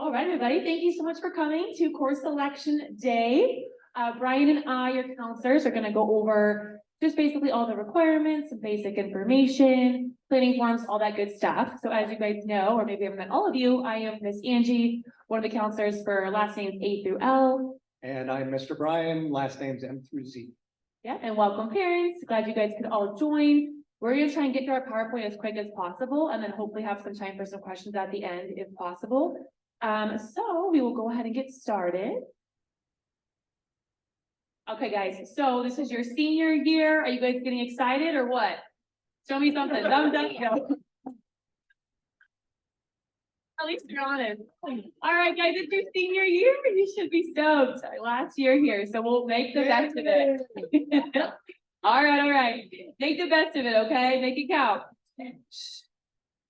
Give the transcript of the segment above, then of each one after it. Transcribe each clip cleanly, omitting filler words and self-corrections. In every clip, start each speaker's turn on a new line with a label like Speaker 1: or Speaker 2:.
Speaker 1: All right, everybody, thank you so much for coming to course selection day. Brian and I, your counselors, are going to go over just basically all the requirements, some basic information, planning forms, all that good stuff. So as you guys know, or maybe I haven't met all of you, I am Miss Angie, one of the counselors for last names A through L.
Speaker 2: And I'm Mr. Brian, last name's M through Z.
Speaker 1: Yeah, and welcome parents. Glad you guys could all join. We're going to try and get through our PowerPoint as quick as possible, and then hopefully have some time for some questions at the end if possible. So we will go ahead and get started. Okay, guys, so this is your senior year. Are you guys getting excited or what? Show me something. Thumbs up. Go. At least you're honest. All right, guys, it's your senior year. You should be stoked. Our last year here, so we'll make the best of it. All right. Make the best of it, okay? Make it count.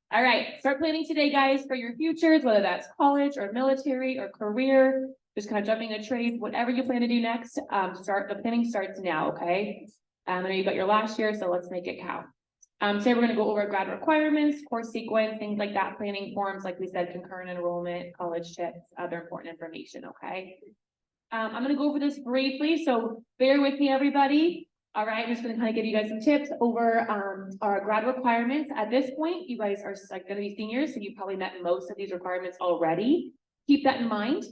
Speaker 1: All right, start planning today, guys, for your futures, whether that's college or military or career, just kind of jumping a trade, whatever you plan to do next. The planning starts now, okay? I know you got your last year, so let's make it count. Today we're going to go over grad requirements, course sequence, things like that, planning forms, like we said, concurrent enrollment, college tips, other important information, okay? I'm going to go over this briefly, so bear with me, everybody. All right, I'm just going to kind of give you guys some tips over our grad requirements. At this point, you guys are going to be seniors, so you probably met most of these requirements already. Keep that in mind.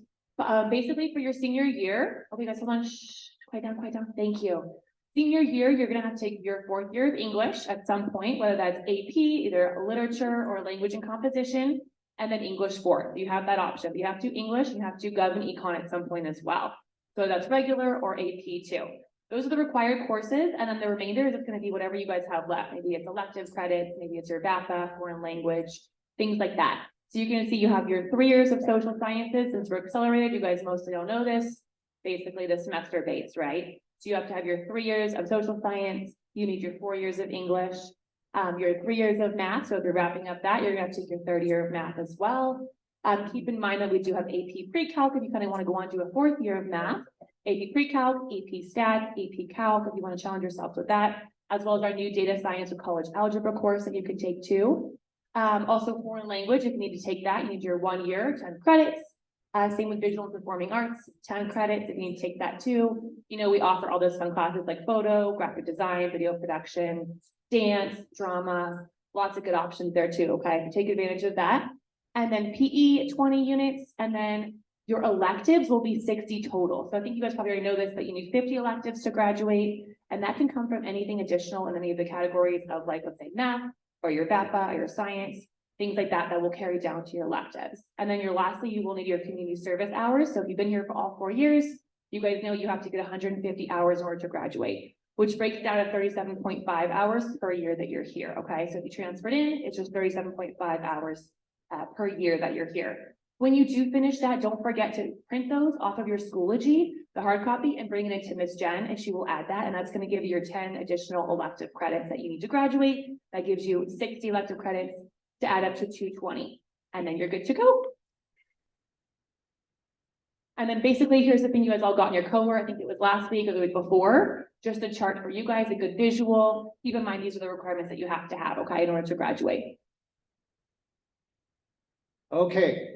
Speaker 1: Basically, for your senior year, okay, guys, hold on. Shh, quiet down. Thank you. Senior year, you're going to have to take your 4th year of English at some point, whether that's AP, either literature or language and composition, and then English 4th. You have that option. You have to English, you have to Gov and Econ at some point as well. So that's regular or AP too. Those are the required courses, and then the remainder is just going to be whatever you guys have left. Maybe it's elective credits, maybe it's your BAPA, foreign language, things like that. So you can see you have your 3 years of social sciences. Since we're accelerated, you guys mostly don't know this, basically the semester base, right? So you have to have your 3 years of social science, you need your 4 years of English, your 3 years of math. So if you're wrapping up that, you're going to have to take your 3rd year of math as well. Keep in mind that we do have AP Pre-Calc if you kind of want to go on to a 4th year of math. AP Pre-Calc, AP Stats, AP Calc if you want to challenge yourself with that, as well as our new data science or college algebra course that you can take too. Also foreign language, if you need to take that, you need your 1 year, 10 credits. Same with visual and performing arts, 10 credits if you need to take that too. You know, we offer all those fun classes like photo, graphic design, video production, dance, drama, lots of good options there too, okay? Take advantage of that. And then PE, 20 units, and then your electives will be 60 total. So I think you guys probably already know this, but you need 50 electives to graduate, and that can come from anything additional in any of the categories of, like, let's say math, or your BAPA, or your science, things like that, that will carry down to your electives. And then lastly, you will need your community service hours. So if you've been here for all 4 years, you guys know you have to get 150 hours in order to graduate, which breaks down to 37.5 hours per year that you're here, okay? So if you transferred in, it's just 37.5 hours per year that you're here. When you do finish that, don't forget to print those off of your Schoology, the hard copy, and bring it into Miss Jen, and she will add that, and that's going to give you your 10 additional elective credits that you need to graduate. That gives you 60 elective credits to add up to 220, and then you're good to go. And then basically, here's the thing you guys all got in your cohort. I think it was last week or the week before, just a chart for you guys, a good visual. Keep in mind, these are the requirements that you have to have, okay, in order to graduate.
Speaker 2: Okay.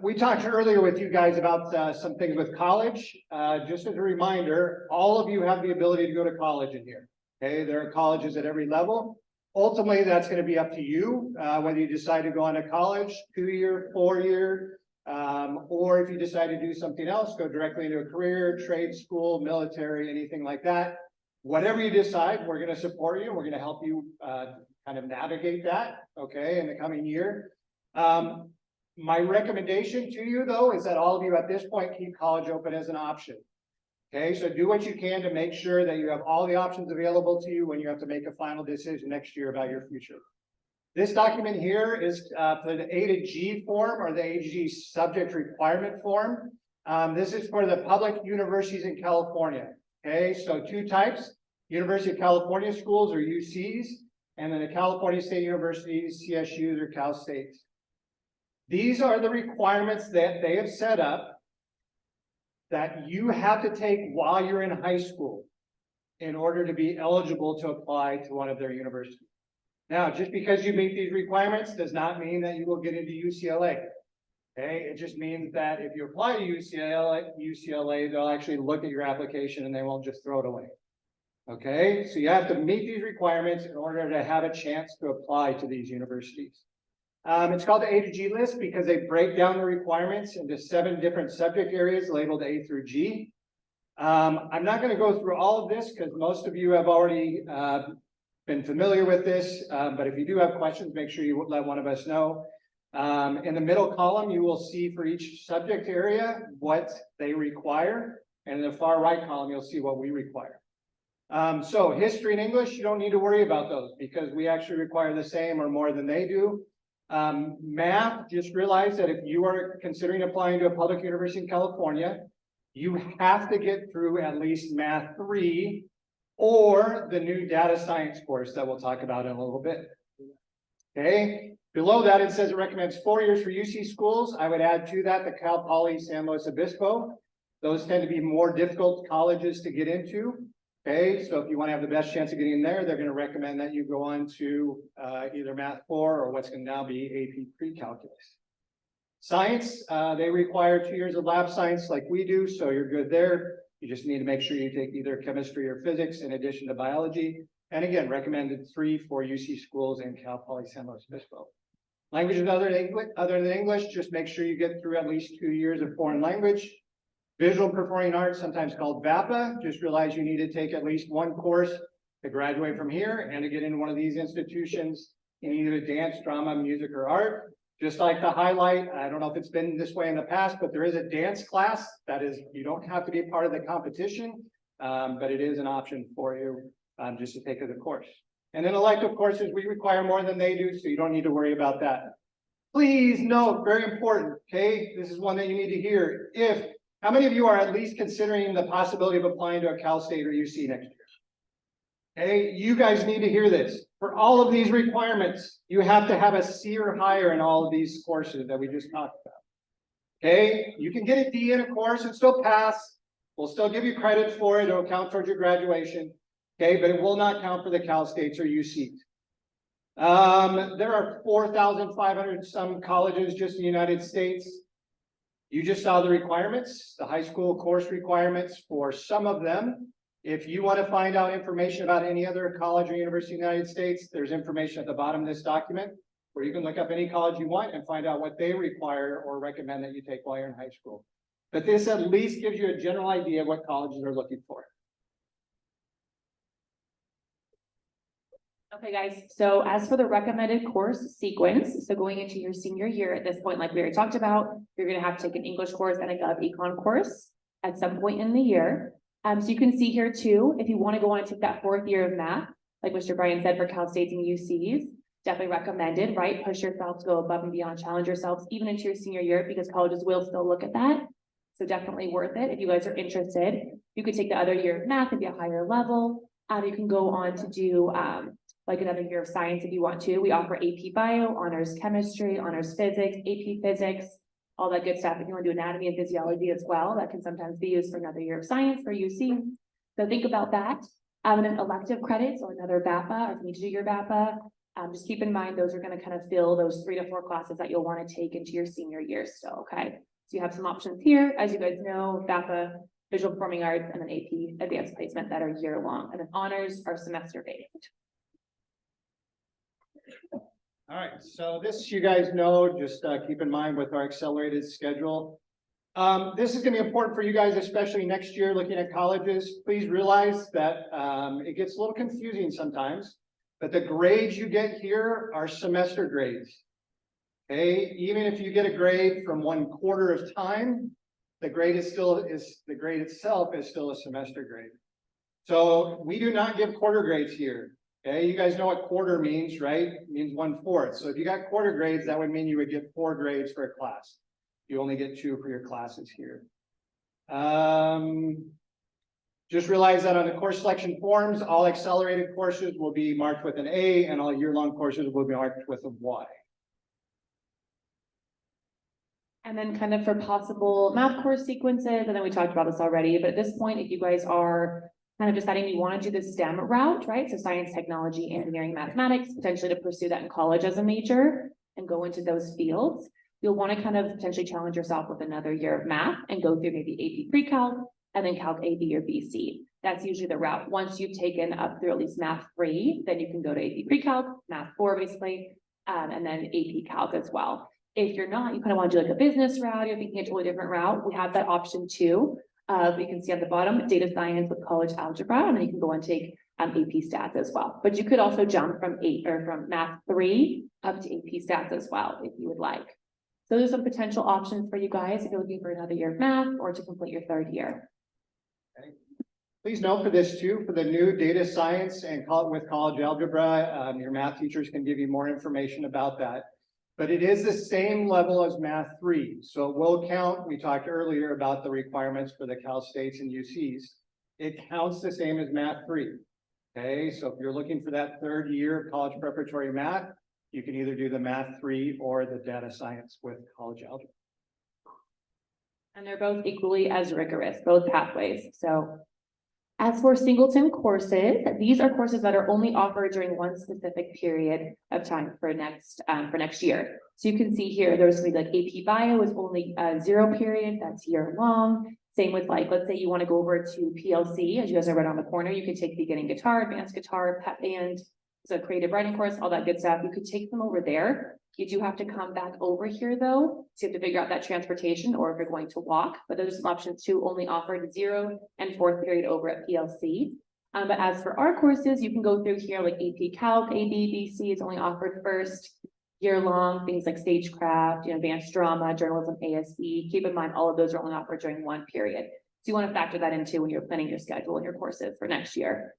Speaker 2: We talked earlier with you guys about some things with college. Just as a reminder, all of you have the ability to go to college in here. Okay, there are colleges at every level. Ultimately, that's going to be up to you, whether you decide to go on to college, 2-year, 4-year, or if you decide to do something else, go directly into a career, trade school, military, anything like that. Whatever you decide, we're going to support you. We're going to help you kind of navigate that, okay, in the coming year. My recommendation to you, though, is that all of you at this point keep college open as an option. Okay, so do what you can to make sure that you have all the options available to you when you have to make a final decision next year about your future. This document here is for the A to G form, or the A to G subject requirement form. This is for the public universities in California. Okay, so 2 types: University of California schools, or UCs, and then the California State Universities, CSUs, or Cal States. These are the requirements that they have set up that you have to take while you're in high school in order to be eligible to apply to one of their universities. Now, just because you meet these requirements does not mean that you will get into UCLA. Okay, it just means that if you apply to UCLA, they'll actually look at your application and they won't just throw it away. Okay, so you have to meet these requirements in order to have a chance to apply to these universities. It's called the A to G list because they break down the requirements into 7 different subject areas labeled A through G. I'm not going to go through all of this because most of you have already been familiar with this, but if you do have questions, make sure you let one of us know. In the middle column, you will see for each subject area what they require, and in the far right column, you'll see what we require. So history and English, you don't need to worry about those because we actually require the same or more than they do. Math, just realize that if you are considering applying to a public university in California, you have to get through at least Math 3 or the new data science course that we'll talk about in a little bit. Okay, below that it says it recommends 4 years for UC schools. I would add to that the Cal Poly San Luis Obispo. Those tend to be more difficult colleges to get into. Okay, so if you want to have the best chance of getting in there, they're going to recommend that you go on to either Math 4 or what's going to now be AP Pre-Calculus. Science, they require 2 years of lab science like we do, so you're good there. You just need to make sure you take either chemistry or physics in addition to biology. And again, recommended 3 for UC schools and Cal Poly San Luis Obispo. Languages other than English, just make sure you get through at least 2 years of foreign language. Visual Performing Arts, sometimes called VAPA, just realize you need to take at least 1 course to graduate from here and to get into one of these institutions in either dance, drama, music, or art. Just like the highlight, I don't know if it's been this way in the past, but there is a dance class that is, you don't have to be part of the competition, but it is an option for you just to take the course. And then elective courses, we require more than they do, so you don't need to worry about that. Please note, very important, okay? This is one that you need to hear. How many of you are at least considering the possibility of applying to a Cal State or UC next year? Okay, you guys need to hear this. For all of these requirements, you have to have a C or higher in all of these courses that we just talked about. Okay, you can get a D in a course and still pass. We'll still give you credit for it. It'll count towards your graduation. Okay, but it will not count for the Cal States or UCs. There are 4,500 some colleges just in the United States. You just saw the requirements, the high school course requirements for some of them. If you want to find out information about any other college or university in the United States, there's information at the bottom of this document where you can look up any college you want and find out what they require or recommend that you take while you're in high school. But this at least gives you a general idea of what colleges are looking for.
Speaker 1: Okay, guys, so as for the recommended course sequence, so going into your senior year at this point, like we already talked about, you're going to have to take an English course and a Gov Econ course at some point in the year. So you can see here too, if you want to go on and take that 4th year of math, like Mr. Bryan said, for Cal States and UCs, definitely recommended, right? Push yourself to go above and beyond, challenge yourselves even into your senior year because colleges will still look at that. So definitely worth it. If you guys are interested, you could take the other year of math and be a higher level. You can go on to do like another year of science if you want to. We offer AP Bio, honors chemistry, honors physics, AP physics, all that good stuff. If you want to do anatomy and physiology as well, that can sometimes be used for another year of science for UC. So think about that. And then elective credits or another VAPA, or if you need to do your VAPA, just keep in mind those are going to kind of fill those 3 to 4 classes that you'll want to take into your senior year still, okay? So you have some options here, as you guys know, VAPA, Visual Performing Arts, and then AP Advanced Placement that are year long, and then honors are semester based.
Speaker 2: All right, so this you guys know, just keep in mind with our accelerated schedule. This is going to be important for you guys, especially next year looking at colleges. Please realize that it gets a little confusing sometimes, but the grades you get here are semester grades. Okay, even if you get a grade from 1 quarter of time, the grade itself is still a semester grade. So we do not give quarter grades here. Okay, you guys know what quarter means, right? It means 1/4. So if you got quarter grades, that would mean you would get 4 grades for a class. You only get 2 for your classes here. Just realize that on the course selection forms, all accelerated courses will be marked with an A and all year-long courses will be marked with a Y.
Speaker 1: And then kind of for possible math course sequences, and then we talked about this already, but at this point, if you guys are kind of deciding you want to do the STEM route, right? So science, technology, engineering, mathematics, potentially to pursue that in college as a major and go into those fields. you'll want to kind of potentially challenge yourself with another year of math and go through maybe AP pre-calc and then calc AB or BC. That's usually the route. Once you've taken up through at least math 3, then you can go to AP pre-calc, math 4 basically, and then AP calc as well. If you're not, you kind of want to do like a business route, you're thinking a totally different route, we have that option too. You can see at the bottom, data science with college algebra, and then you can go and take AP stats as well. But you could also jump from math 3 up to AP stats as well, if you would like. So there's some potential options for you guys if you're looking for another year of math or to complete your 3rd year.
Speaker 2: Okay. Please note for this too, for the new data science and with college algebra, your math teachers can give you more information about that. But it is the same level as math 3. So it will count. We talked earlier about the requirements for the Cal States and UCs. It counts the same as math 3. Okay, so if you're looking for that 3rd year of college preparatory math, you can either do the math 3 or the data science with college algebra.
Speaker 1: And they're both equally as rigorous, both pathways. So as for singleton courses, these are courses that are only offered during one specific period of time for next year. So you can see here, there's going to be like AP Bio is only a 0 period, that's year long. Same with like, let's say you want to go over to PLC, as you guys are right on the corner, you could take beginning guitar, advanced guitar, pep band, it's a creative writing course, all that good stuff. You could take them over there. You do have to come back over here though, so you have to figure out that transportation or if you're going to walk, but those are some options too, only offered 0 and 4th period over at PLC. But as for our courses, you can go through here like AP Calc, AB, BC is only offered 1st year long, things like stagecraft, advanced drama, journalism, ASE. Keep in mind, all of those are only offered during one period. So you want to factor that into when you're planning your schedule and your courses for next year.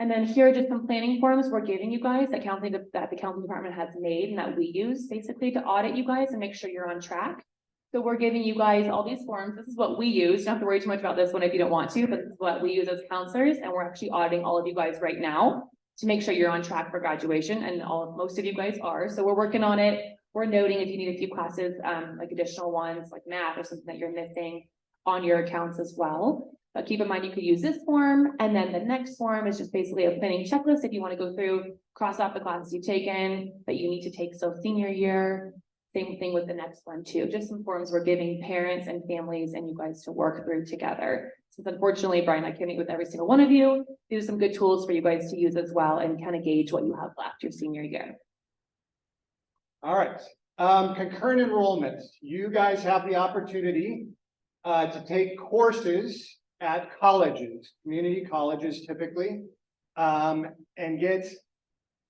Speaker 1: And then here are just some planning forms we're giving you guys that the counseling department has made and that we use basically to audit you guys and make sure you're on track. So we're giving you guys all these forms. This is what we use. You don't have to worry too much about this one if you don't want to, but this is what we use as counselors. And we're actually auditing all of you guys right now to make sure you're on track for graduation, and most of you guys are. So we're working on it. We're noting if you need a few classes, like additional ones like math or something that you're missing on your accounts as well. But keep in mind, you could use this form, and then the next form is just basically a planning checklist if you want to go through, cross off the classes you've taken that you need to take. So senior year, same thing with the next one too. Just some forms we're giving parents and families and you guys to work through together. Since unfortunately, Brian, I can't meet with every single one of you. These are some good tools for you guys to use as well and kind of gauge what you have left your senior year.
Speaker 2: All right. Concurrent enrollment. You guys have the opportunity to take courses at colleges, community colleges typically, and get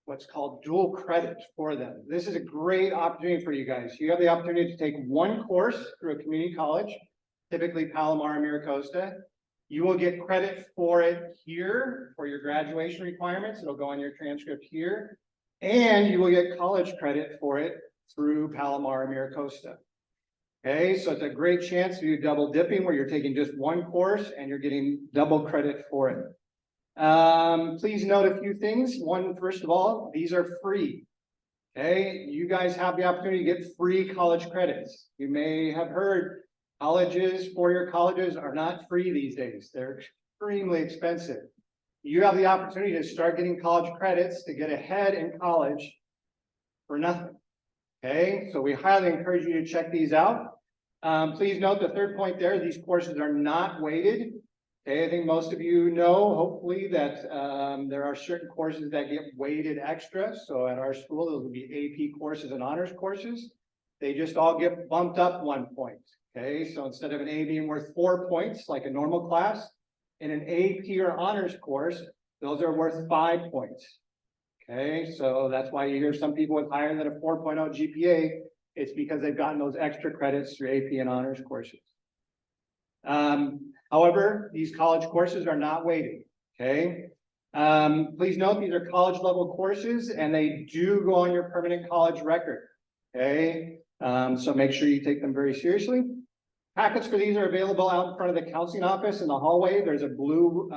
Speaker 2: what's called dual credit for them. This is a great opportunity for you guys. You have the opportunity to take one course through a community college, typically Palomar and Miracosta. You will get credit for it here for your graduation requirements. It'll go on your transcript here, and you will get college credit for it through Palomar and Miracosta. Okay, so it's a great chance to do double dipping where you're taking just one course and you're getting double credit for it. Please note a few things. One, first of all, these are free. Okay, you guys have the opportunity to get free college credits. You may have heard colleges, four-year colleges are not free these days. They're extremely expensive. You have the opportunity to start getting college credits to get ahead in college for nothing. Okay, so we highly encourage you to check these out. Please note the third point there, these courses are not weighted. Okay, I think most of you know, hopefully, that there are certain courses that get weighted extra. So at our school, those will be AP courses and honors courses. They just all get bumped up 1 point. Okay, so instead of an A being worth 4 points, like a normal class, in an AP or honors course, those are worth 5 points. Okay, so that's why you hear some people with higher than a 4.0 GPA. It's because they've gotten those extra credits through AP and honors courses. However, these college courses are not weighted. Okay, please note these are college level courses and they do go on your permanent college record. Okay, so make sure you take them very seriously. Packets for these are available out in front of the counseling office in the hallway. There's a blue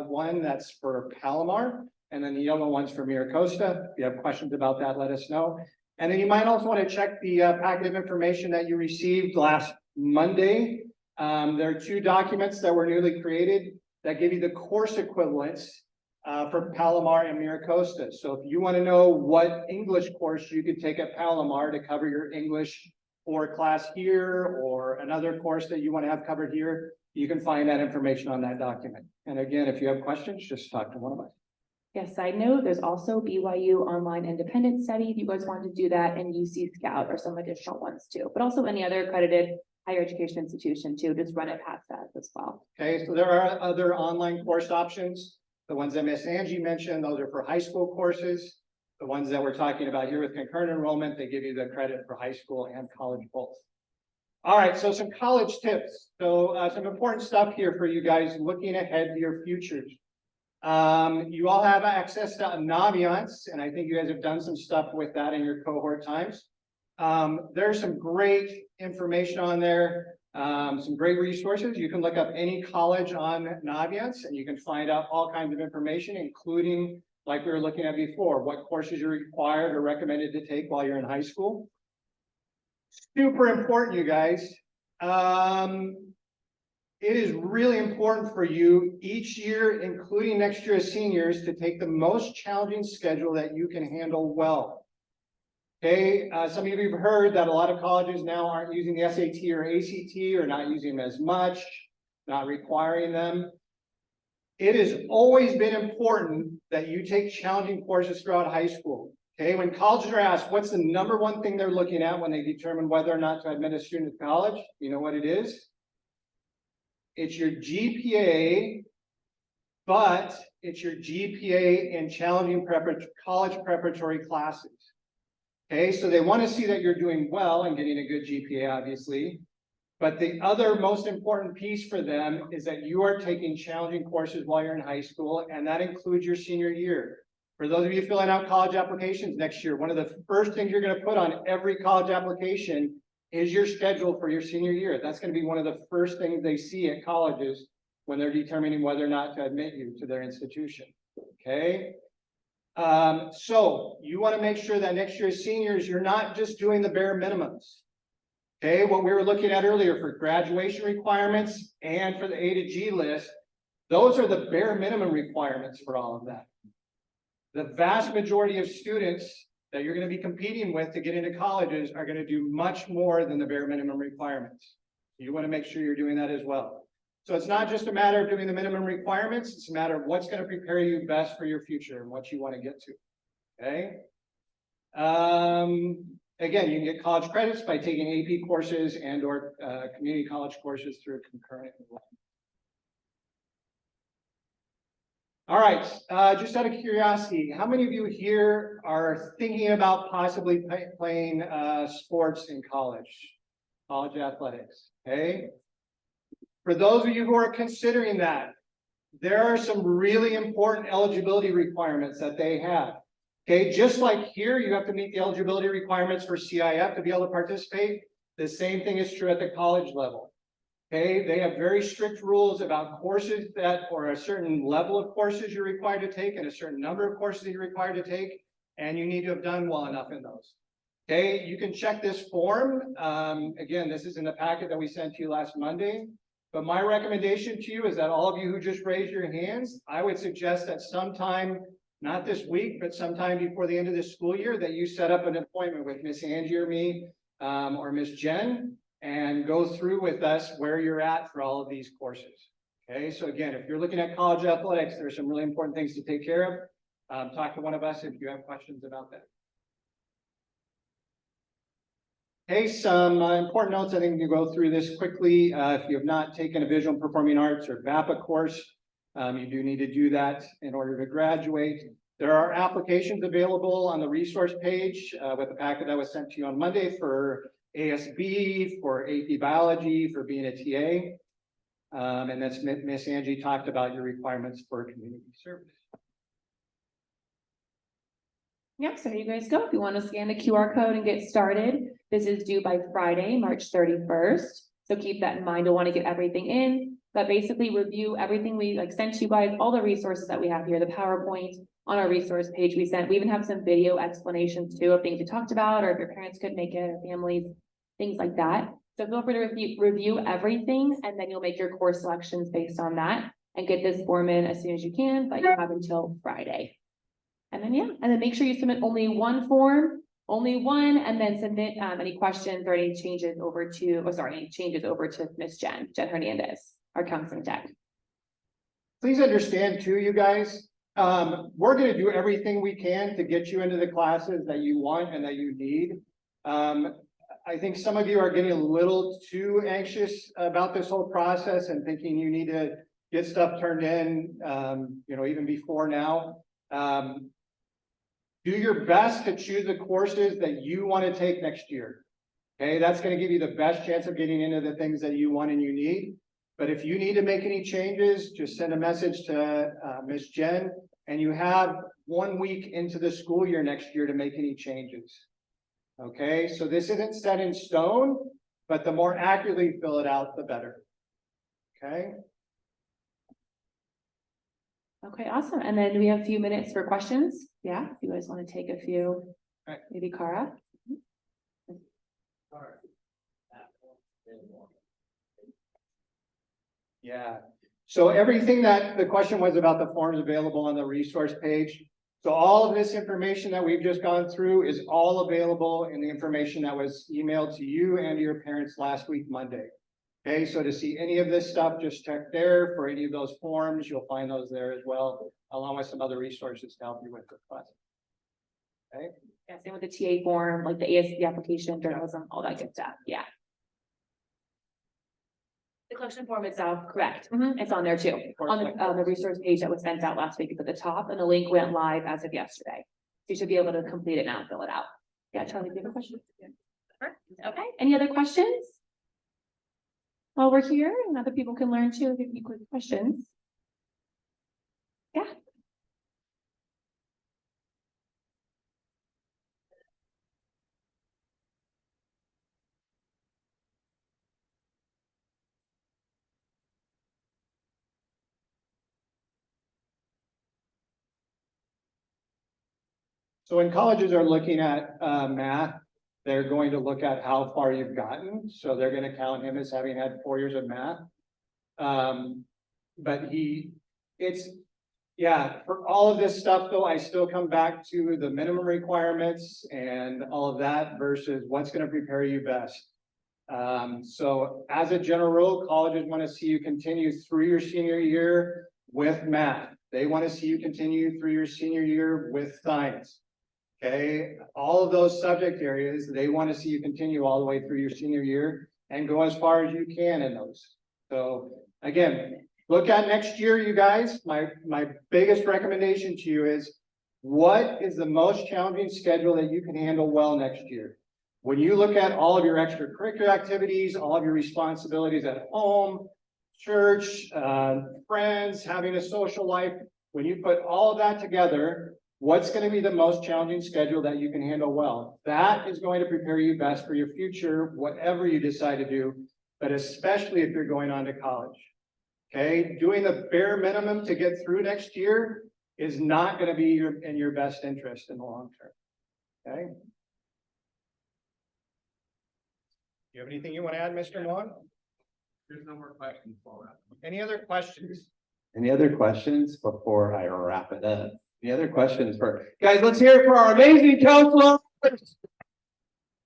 Speaker 2: one that's for Palomar, and then the yellow one's for Miracosta. If you have questions about that, let us know. And then you might also want to check the packet of information that you received last Monday. There are 2 documents that were newly created that give you the course equivalents for Palomar and Miracosta. So if you want to know what English course you could take at Palomar to cover your English or class here, or another course that you want to have covered here, you can find that information on that document. And again, if you have questions, just talk to one of us.
Speaker 3: Yes, side note, there's also BYU Online Independent Study, if you guys want to do that, and UC Scout or some additional ones too, but also any other accredited higher education institution too, just run it past that as well.
Speaker 2: Okay, so there are other online course options. The ones that Miss Angie mentioned, those are for high school courses. The ones that we're talking about here with concurrent enrollment, they give you the credit for high school and college both. All right, so some college tips. So some important stuff here for you guys looking ahead to your futures. You all have access to Naviance, and I think you guys have done some stuff with that in your cohort times. There's some great information on there, some great resources. You can look up any college on Naviance, and you can find out all kinds of information, including, like we were looking at before, what courses you're required or recommended to take while you're in high school. Super important, you guys. It is really important for you each year, including next year as seniors, to take the most challenging schedule that you can handle well. Okay, some of you have heard that a lot of colleges now aren't using the SAT or ACT, or not using them as much, not requiring them. It has always been important that you take challenging courses throughout high school. Okay, when colleges are asked, what's the number one thing they're looking at when they determine whether or not to admit a student to college? You know what it is? It's your GPA, but it's your GPA in challenging college preparatory classes. Okay, so they want to see that you're doing well and getting a good GPA, obviously. But the other most important piece for them is that you are taking challenging courses while you're in high school, and that includes your senior year. For those of you filling out college applications next year, one of the first things you're going to put on every college application is your schedule for your senior year. That's going to be one of the first things they see at colleges when they're determining whether or not to admit you to their institution. Okay. So you want to make sure that next year as seniors, you're not just doing the bare minimums. Okay, what we were looking at earlier for graduation requirements and for the A to G list, those are the bare minimum requirements for all of that. The vast majority of students that you're going to be competing with to get into colleges are going to do much more than the bare minimum requirements. You want to make sure you're doing that as well. So it's not just a matter of doing the minimum requirements, it's a matter of what's going to prepare you best for your future and what you want to get to. Okay. Again, you can get college credits by taking AP courses and or community college courses through concurrent enrollment. All right, just out of curiosity, how many of you here are thinking about possibly playing sports in college athletics? Okay. For those of you who are considering that, there are some really important eligibility requirements that they have. Okay, just like here, you have to meet the eligibility requirements for CIF to be able to participate. The same thing is true at the college level. Okay, they have very strict rules about courses that, or a certain level of courses you're required to take and a certain number of courses you're required to take, and you need to have done well enough in those. Okay, you can check this form. Again, this is in the packet that we sent to you last Monday. But my recommendation to you is that all of you who just raised your hands, I would suggest that sometime, not this week, but sometime before the end of this school year, that you set up an appointment with Miss Angie or me or Miss Jen and go through with us where you're at for all of these courses. Okay, so again, if you're looking at college athletics, there's some really important things to take care of. Talk to one of us if you have questions about that. Okay, some important notes. I think you go through this quickly. If you have not taken a visual and performing arts or VAPA course, you do need to do that in order to graduate. There are applications available on the resource page with the packet that was sent to you on Monday for ASB, for AP Biology, for being a TA. And that's Miss Angie talked about your requirements for community service.
Speaker 3: Yeah, so here you guys go. If you want to scan the QR code and get started, this is due by Friday, March 31st. So keep that in mind. You'll want to get everything in, but basically review everything we sent you guys, all the resources that we have here, the PowerPoint on our resource page we sent. We even have some video explanations too of things we talked about, or if your parents could make it, or families, things like that. So feel free to review everything, and then you'll make your course selections based on that. and get this form in as soon as you can, but you have until Friday. And then, yeah, and then make sure you submit only one form, only one, and then submit any questions or any changes over to, any changes over to Miss Jen Hernandez, our counseling tech.
Speaker 2: Please understand too, you guys, we're gonna do everything we can to get you into the classes that you want and that you need. I think some of you are getting a little too anxious about this whole process and thinking you need to get stuff turned in, even before now. Do your best to choose the courses that you want to take next year. Okay, that's going to give you the best chance of getting into the things that you want and you need. But if you need to make any changes, just send a message to Miss Jen, and you have 1 week into the school year next year to make any changes. Okay, so this isn't set in stone, but the more accurately you fill it out, the better. Okay.
Speaker 3: Okay, awesome. And then we have a few minutes for questions. Yeah, if you guys want to take a few,
Speaker 2: right.
Speaker 3: Maybe Cara.
Speaker 2: Yeah, so everything that the question was about the forms available on the resource page. So all of this information that we've just gone through is all available in the information that was emailed to you and your parents last week, Monday. Okay, so to see any of this stuff, just check there for any of those forms. You'll find those there as well, along with some other resources to help you with the class. Okay.
Speaker 3: Yeah, same with the TA form, like the ASC application, journalism, all that good stuff. Yeah. The collection form itself, correct. It's on there too. On the resource page that was sent out last week, it's at the top, and the link went live as of yesterday. So you should be able to complete it now and fill it out. Yeah, Charlie, do you have a question? Okay, any other questions? While we're here, and other people can learn too, if you have any quick questions. Yeah.
Speaker 2: So when colleges are looking at math, they're going to look at how far you've gotten. So they're going to count him as having had 4 years of math. But for all of this stuff though, I still come back to the minimum requirements and all of that versus what's going to prepare you best. So as a general rule, colleges want to see you continue through your senior year with math. They want to see you continue through your senior year with science. Okay, all of those subject areas, they want to see you continue all the way through your senior year and go as far as you can in those. So again, look at next year, you guys. My biggest recommendation to you is, what is the most challenging schedule that you can handle well next year? When you look at all of your extracurricular activities, all of your responsibilities at home, church, friends, having a social life, when you put all of that together, what's going to be the most challenging schedule that you can handle well? That is going to prepare you best for your future, whatever you decide to do, but especially if you're going on to college. Okay, doing the bare minimum to get through next year is not going to be in your best interest in the long term. Okay. Do you have anything you want to add, Mr. Mon?
Speaker 4: There's no more questions for that.
Speaker 2: Any other questions?
Speaker 4: Any other questions before I wrap it up? Any other questions for guys? Let's hear it for our amazing counselors.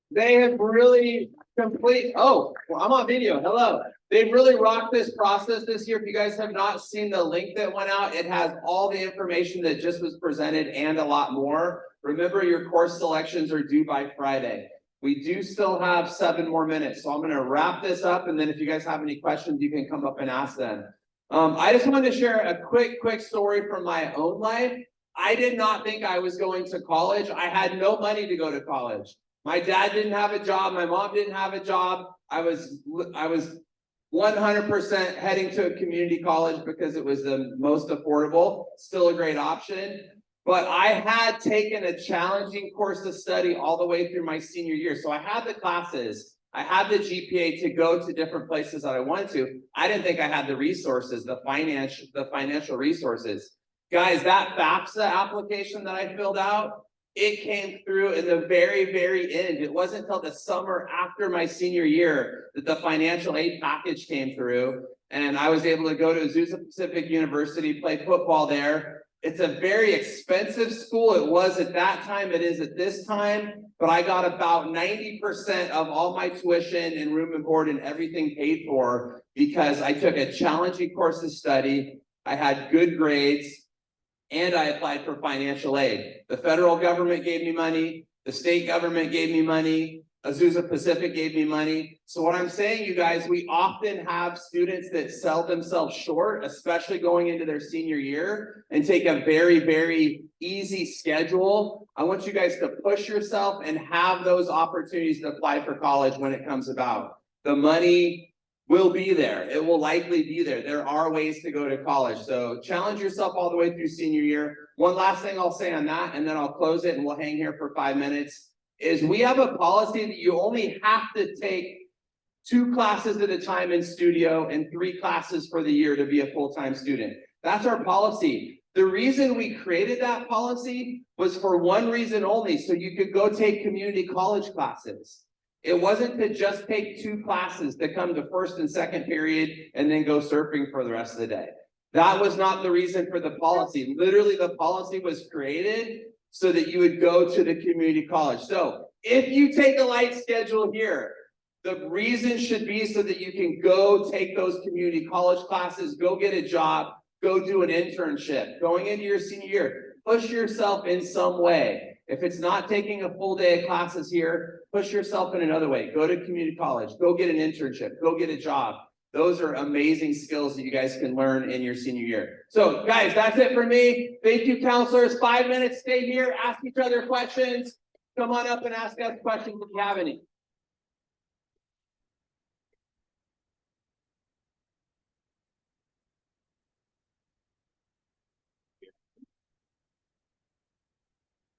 Speaker 4: They have really well, I'm on video. Hello. They've really rocked this process this year. If you guys have not seen the link that went out, it has all the information that just was presented and a lot more. Remember, your course selections are due by Friday. We do still have 7 more minutes, so I'm going to wrap this up, and then if you guys have any questions, you can come up and ask them. I just wanted to share a quick story from my own life. I did not think I was going to college. I had no money to go to college. My dad didn't have a job. My mom didn't have a job. I was 100% heading to a community college because it was the most affordable. Still a great option. But I had taken a challenging course of study all the way through my senior year. So I had the classes. I had the GPA to go to different places that I wanted to. I didn't think I had the resources, the financial resources. Guys, that FAFSA application that I filled out, it came through in the very, very end. It wasn't until the summer after my senior year that the financial aid package came through. and I was able to go to Azusa Pacific University, play football there. It's a very expensive school. It was at that time, it is at this time, but I got about 90% of all my tuition and room and board and everything paid for because I took a challenging course of study. I had good grades, and I applied for financial aid. The federal government gave me money, the state government gave me money, Azusa Pacific gave me money. So what I'm saying, you guys, we often have students that sell themselves short, especially going into their senior year, and take a very, very easy schedule. I want you guys to push yourself and have those opportunities to apply for college when it comes about. The money will be there. It will likely be there. There are ways to go to college. So challenge yourself all the way through senior year. One last thing I'll say on that, and then I'll close it and we'll hang here for 5 minutes, is we have a policy that you only have to take 2 classes at a time in studio and 3 classes for the year to be a full-time student. That's our policy. The reason we created that policy was for one reason only, so you could go take community college classes. It wasn't to just take 2 classes to come to first and second period and then go surfing for the rest of the day. That was not the reason for the policy. Literally, the policy was created so that you would go to the community college. So if you take a light schedule here, the reason should be so that you can go take those community college classes, go get a job, go do an internship. Going into your senior year, push yourself in some way. If it's not taking a full day of classes here, push yourself in another way. Go to community college, go get an internship, go get a job. Those are amazing skills that you guys can learn in your senior year. So guys, that's it for me. Thank you, counselors. 5 minutes, stay here, ask each other questions. Come on up and ask us questions if you have any.